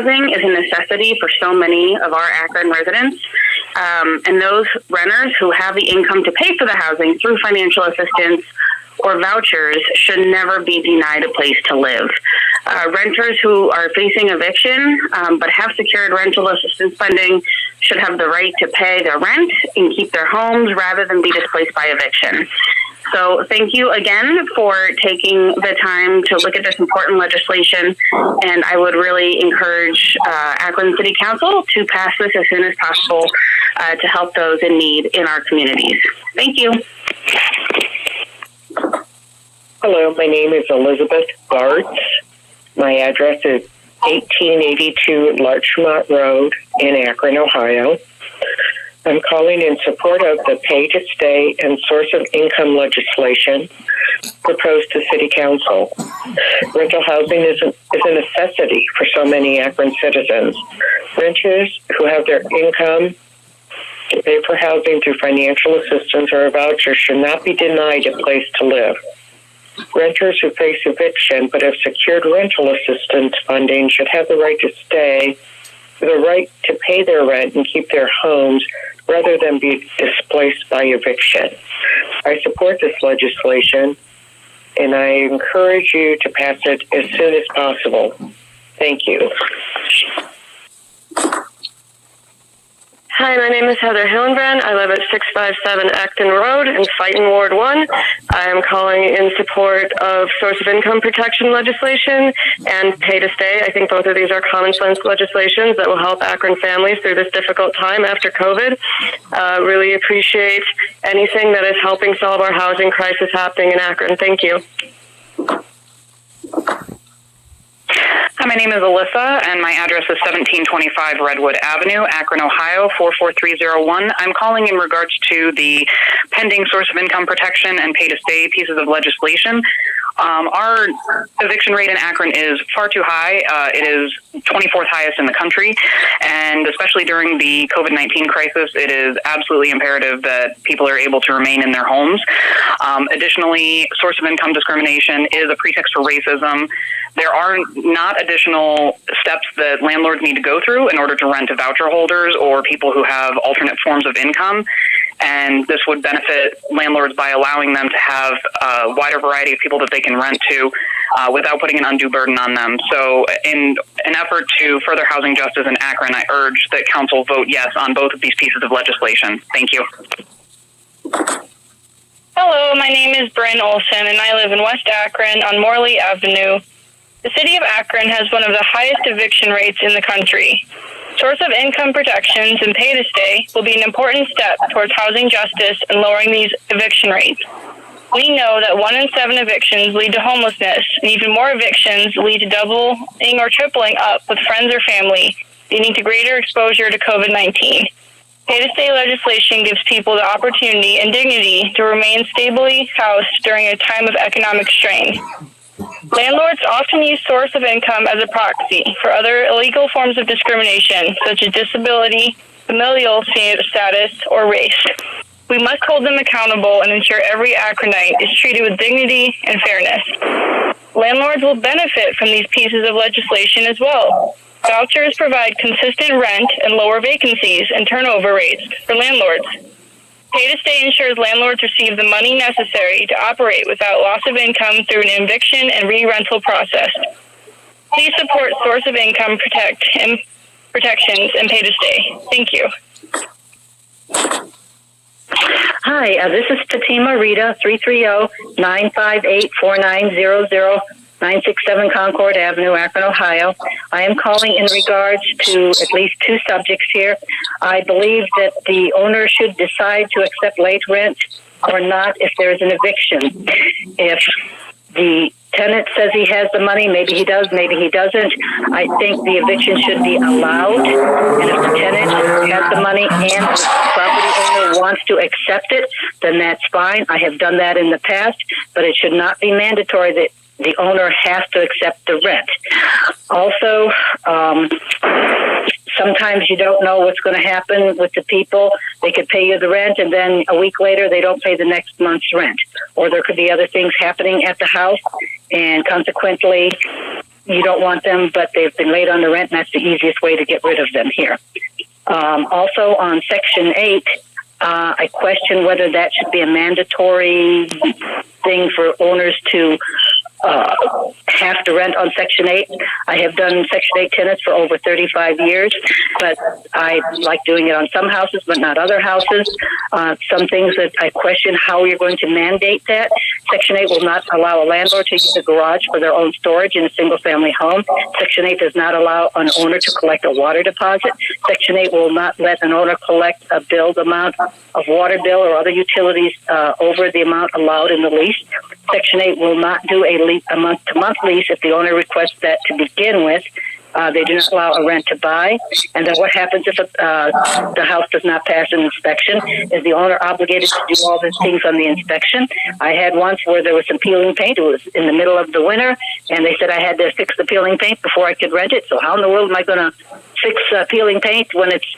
Housing is a necessity for so many of our Akron residents, and those renters who have the income to pay for the housing through financial assistance or vouchers should never be denied a place to live. Renters who are facing eviction but have secured rental assistance funding should have the right to pay their rent and keep their homes rather than be displaced by eviction. So thank you again for taking the time to look at this important legislation, and I would really encourage Akron City Council to pass this as soon as possible to help those in need in our communities. Thank you. Hello, my name is Elizabeth Gartz. My address is 1882 Larchmont Road in Akron, Ohio. I'm calling in support of the pay to stay and source of income legislation proposed to City Council. Rental housing is a necessity for so many Akron citizens. Renters who have their income to pay for housing through financial assistance or a voucher should not be denied a place to live. Renters who face eviction but have secured rental assistance funding should have the right to stay, the right to pay their rent and keep their homes rather than be displaced by eviction. I support this legislation, and I encourage you to pass it as soon as possible. Thank you. Hi, my name is Heather Hillenbrand. I live at 657 Acton Road in Fighton Ward 1. I am calling in support of source of income protection legislation and pay to stay. I think both of these are common sense legislations that will help Akron families through this difficult time after COVID. Really appreciate anything that is helping solve our housing crisis happening in Akron. Thank you. Hi, my name is Alyssa, and my address is 1725 Redwood Avenue, Akron, Ohio, 44301. I'm calling in regards to the pending source of income protection and pay to stay pieces of legislation. Our eviction rate in Akron is far too high. It is 24th highest in the country, and especially during the COVID-19 crisis, it is absolutely imperative that people are able to remain in their homes. Additionally, source of income discrimination is a pretext for racism. There are not additional steps that landlords need to go through in order to rent to voucher holders or people who have alternate forms of income. And this would benefit landlords by allowing them to have a wider variety of people that they can rent to without putting an undue burden on them. So in an effort to further housing justice in Akron, I urge that council vote yes on both of these pieces of legislation. Thank you. Hello, my name is Bryn Olson, and I live in West Akron on Morley Avenue. The city of Akron has one of the highest eviction rates in the country. Source of income protections and pay to stay will be an important step towards housing justice and lowering these eviction rates. We know that 1 in 7 evictions lead to homelessness, and even more evictions lead to doubling or tripling up with friends or family, leading to greater exposure to COVID-19. Pay to stay legislation gives people the opportunity and dignity to remain stably housed during a time of economic strain. Landlords often use source of income as a proxy for other illegal forms of discrimination, such as disability, familial status, or race. We must hold them accountable and ensure every Akronite is treated with dignity and fairness. Landlords will benefit from these pieces of legislation as well. Vouchers provide consistent rent and lower vacancies and turnover rates for landlords. Pay to stay ensures landlords receive the money necessary to operate without loss of income through an eviction and re-rental process. Please support source of income protections and pay to stay. Thank you. Hi, this is Fatima Rita, 330-958-4900, 967 Concord Avenue, Akron, Ohio. I am calling in regards to at least 2 subjects here. I believe that the owner should decide to accept late rent or not if there is an eviction. If the tenant says he has the money, maybe he does, maybe he doesn't. I think the eviction should be allowed. And if the tenant has the money and the property owner wants to accept it, then that's fine. I have done that in the past, but it should not be mandatory that the owner has to accept the rent. Also, sometimes you don't know what's going to happen with the people. They could pay you the rent, and then a week later they don't pay the next month's rent. Or there could be other things happening at the house, and consequently you don't want them, but they've been late on the rent, and that's the easiest way to get rid of them here. Also, on Section 8, I question whether that should be a mandatory thing for owners to have to rent on Section 8. I have done Section 8 tenants for over 35 years, but I like doing it on some houses, but not other houses. Some things that I question how you're going to mandate that. Section 8 will not allow a landlord to use a garage for their own storage in a single-family home. Section 8 does not allow an owner to collect a water deposit. Section 8 will not let an owner collect a billed amount of water bill or other utilities over the amount allowed in the lease. Section 8 will not do a month-to-month lease if the owner requests that to begin with. They do not allow a rent to buy. And then what happens if the house does not pass an inspection? Is the owner obligated to do all the things on the inspection? I had once where there was some peeling paint. It was in the middle of the winter, and they said I had to fix the peeling paint before I could rent it. So how in the world am I going to fix peeling paint when it's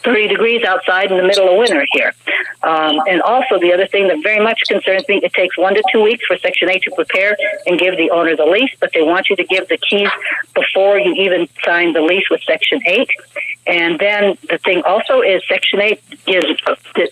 30 degrees outside in the middle of winter here? And also the other thing that very much concerns me, it takes 1 to 2 weeks for Section 8 to prepare and give the owner the lease, but they want you to give the keys before you even sign the lease with Section 8. And then the thing also is Section 8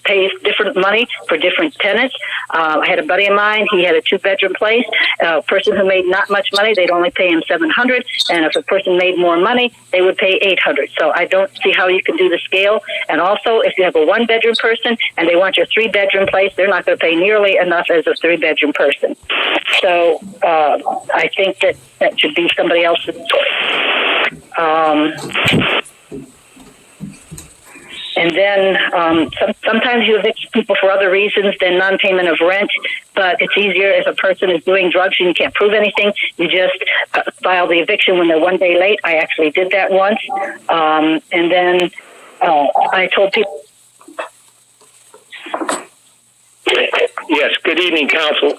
pays different money for different tenants. I had a buddy of mine, he had a 2-bedroom place. A person who made not much money, they'd only pay him $700, and if a person made more money, they would pay $800. So I don't see how you can do the scale. And also, if you have a 1-bedroom person and they want your 3-bedroom place, they're not going to pay nearly enough as a 3-bedroom person. So I think that should be somebody else's choice. And then sometimes you evict people for other reasons than non-payment of rent, but it's easier if a person is doing drugs and you can't prove anything. You just file the eviction when they're 1 day late. I actually did that once. And then I told people... Yes, good evening, Council.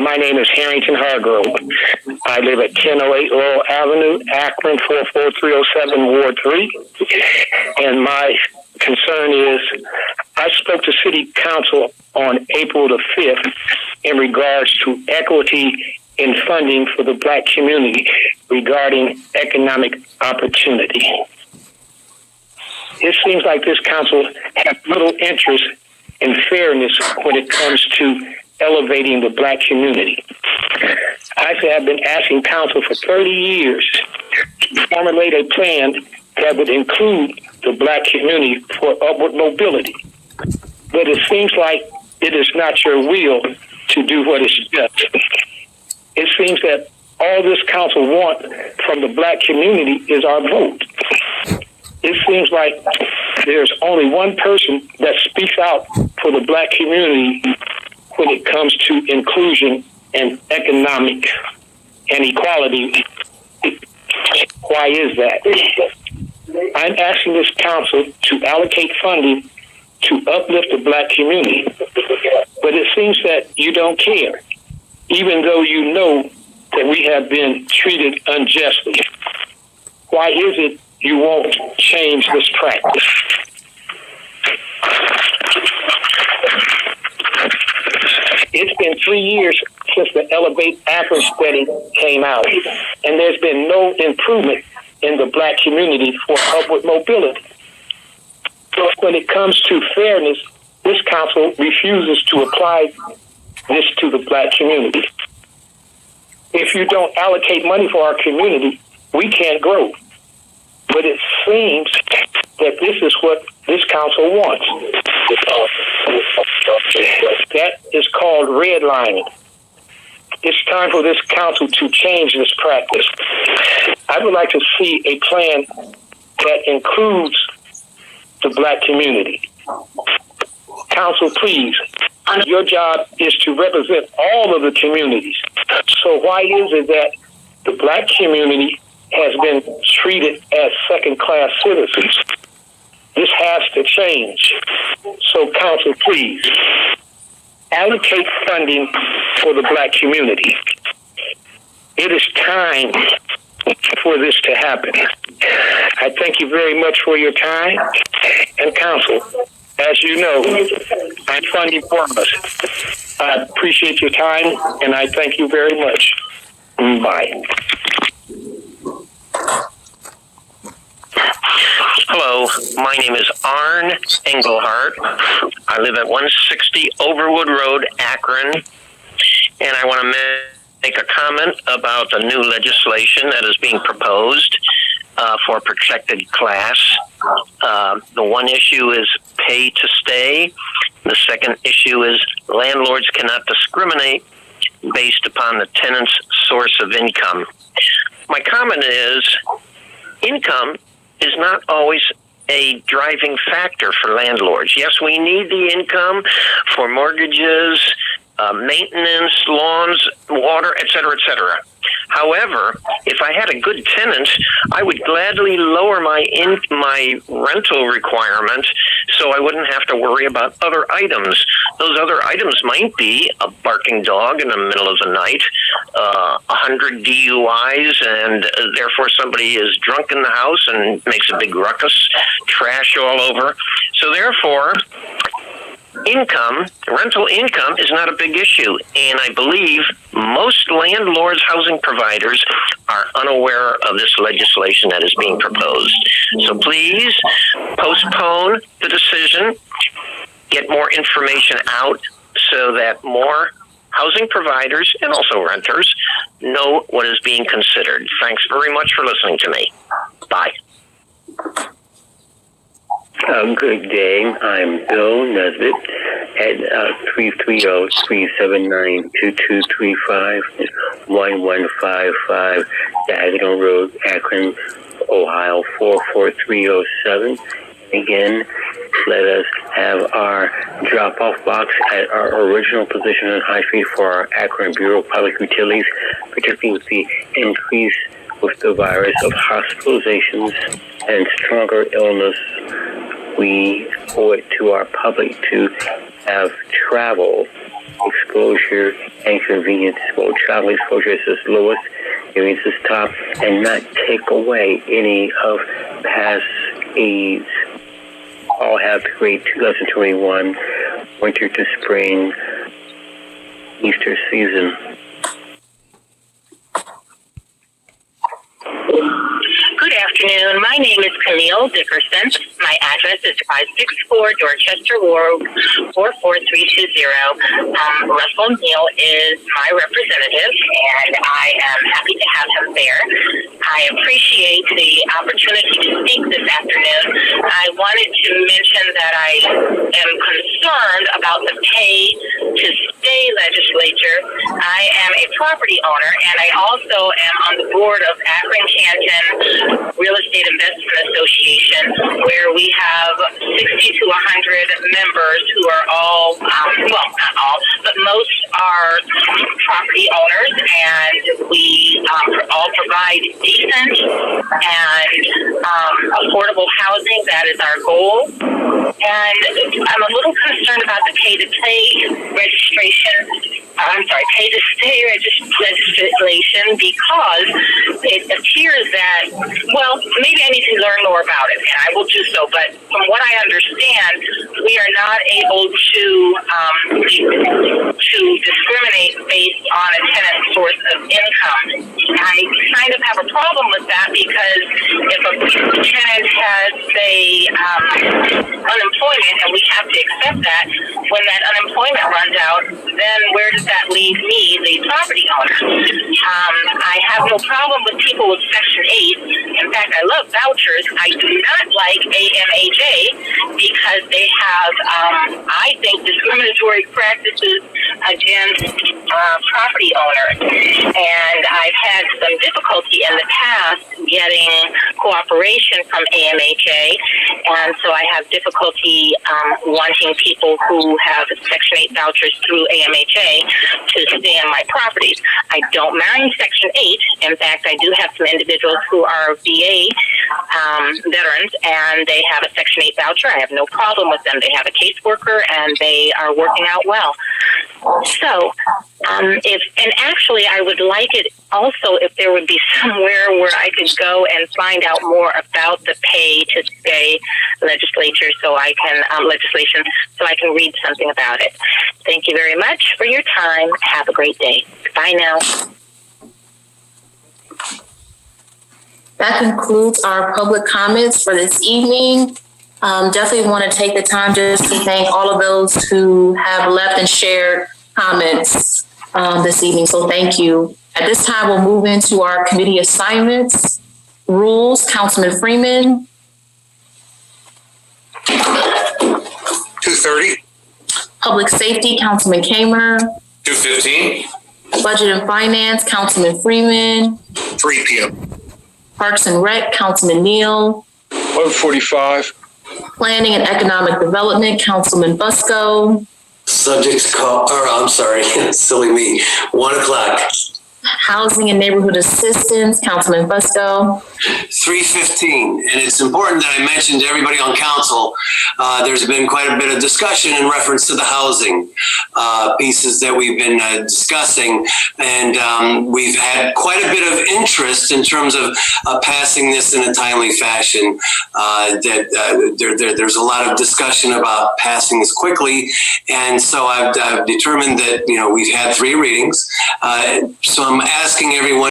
My name is Harrington Hargrove. I live at 1008 Laurel Avenue, Akron, 44307, Ward 3. And my concern is I spoke to City Council on April the 5th in regards to equity in funding for the Black community regarding economic opportunity. It seems like this council has little interest in fairness when it comes to elevating the Black community. I have been asking council for 30 years to formulate a plan that would include the Black community for upward mobility. But it seems like it is not your will to do what is just. It seems that all this council wants from the Black community is our vote. It seems like there's only one person that speaks out for the Black community when it comes to inclusion and economic and equality. Why is that? I'm asking this council to allocate funding to uplift the Black community, but it seems that you don't care, even though you know that we have been treated unjustly. Why is it you won't change this practice? It's been 3 years since the Elevate Akron study came out, and there's been no improvement in the Black community for upward mobility. So when it comes to fairness, this council refuses to apply this to the Black community. If you don't allocate money for our community, we can't grow. But it seems that this is what this council wants. That is called redlining. It's time for this council to change this practice. I would like to see a plan that includes the Black community. Council, please, your job is to represent all of the communities. So why is it that the Black community has been treated as second-class citizens? This has to change. So, council, please, allocate funding for the Black community. It is time for this to happen. I thank you very much for your time. And council, as you know, I'm funding for us. I appreciate your time, and I thank you very much. Bye. Hello, my name is Arn Engelhart. I live at 160 Overwood Road, Akron, and I want to make a comment about the new legislation that is being proposed for protected class. The one issue is pay to stay. The second issue is landlords cannot discriminate based upon the tenant's source of income. My comment is income is not always a driving factor for landlords. Yes, we need the income for mortgages, maintenance, lawns, water, et cetera, et cetera. However, if I had a good tenant, I would gladly lower my rental requirement so I wouldn't have to worry about other items. Those other items might be a barking dog in the middle of the night, 100 DUIs, and therefore somebody is drunk in the house and makes a big ruckus, trash all over. So therefore, rental income is not a big issue, and I believe most landlords, housing providers are unaware of this legislation that is being proposed. So please postpone the decision, get more information out so that more housing providers and also renters know what is being considered. Thanks very much for listening to me. Bye. Good day. I'm Bill Nesbitt at 330-379-2235, 1155 Diagonal Road, Akron, Ohio, 44307. Again, let us have our drop-off box at our original position on High Street for our Akron Bureau of Public Utilities, particularly with the increase with the virus of hospitalizations and stronger illness. We owe it to our public to have travel exposure and convenience. Well, travel exposure is its lowest, convenience is top, and not take away any of past aids. All have the great 2021 winter to spring Easter season. Good afternoon. My name is Camille Dickerson. My address is 564 Dorchester Road, 44320. Russell Neal is my representative, and I am happy to have him there. I appreciate the opportunity to speak this afternoon. I wanted to mention that I am concerned about the pay to stay legislature. I am a property owner, and I also am on the board of Akron Canton Real Estate Investment Association, where we have 60 to 100 members who are all, well, not all, but most are property owners, and we all provide decent and affordable housing. That is our goal. And I'm a little concerned about the pay to stay legislation, because it appears that, well, maybe I need to learn more about it, and I will do so. But from what I understand, we are not able to discriminate based on a tenant's source of income. I kind of have a problem with that, because if a tenant has, say, unemployment, and we have to accept that, when that unemployment runs out, then where does that leave me, the property owner? I have no problem with people with Section 8. In fact, I love vouchers. I do not like AMHA because they have, I think, discriminatory practices against property owners. And I've had some difficulty in the past getting cooperation from AMHA, and so I have difficulty wanting people who have Section 8 vouchers through AMHA to stay on my properties. I don't mind Section 8. In fact, I do have some individuals who are VA veterans, and they have a Section 8 voucher. I have no problem with them. They have a caseworker, and they are working out well. So, and actually, I would like it also if there would be somewhere where I could go and find out more about the pay to stay legislation, so I can read something about it. Thank you very much for your time. Have a great day. Bye now. That concludes our public comments for this evening. Definitely want to take the time just to thank all of those who have left and shared comments this evening. So thank you. At this time, we'll move into our committee assignments. Rules, Councilman Freeman. 2:30. Public Safety, Councilman Kamer. 2:15. Budget and Finance, Councilman Freeman. 3 p.m. Parks and Rec, Councilman Neal. 1:45. Planning and Economic Development, Councilman Busco. Subjects call, silly me, 1 o'clock. Housing and Neighborhood Assistance, Councilman Busco. 3:15, and it's important that I mention to everybody on council, there's been quite a bit of discussion in reference to the housing pieces that we've been discussing, and we've had quite a bit of interest in terms of passing this in a timely fashion. There's a lot of discussion about passing this quickly, and so I've determined that we've had 3 readings. So I'm asking everyone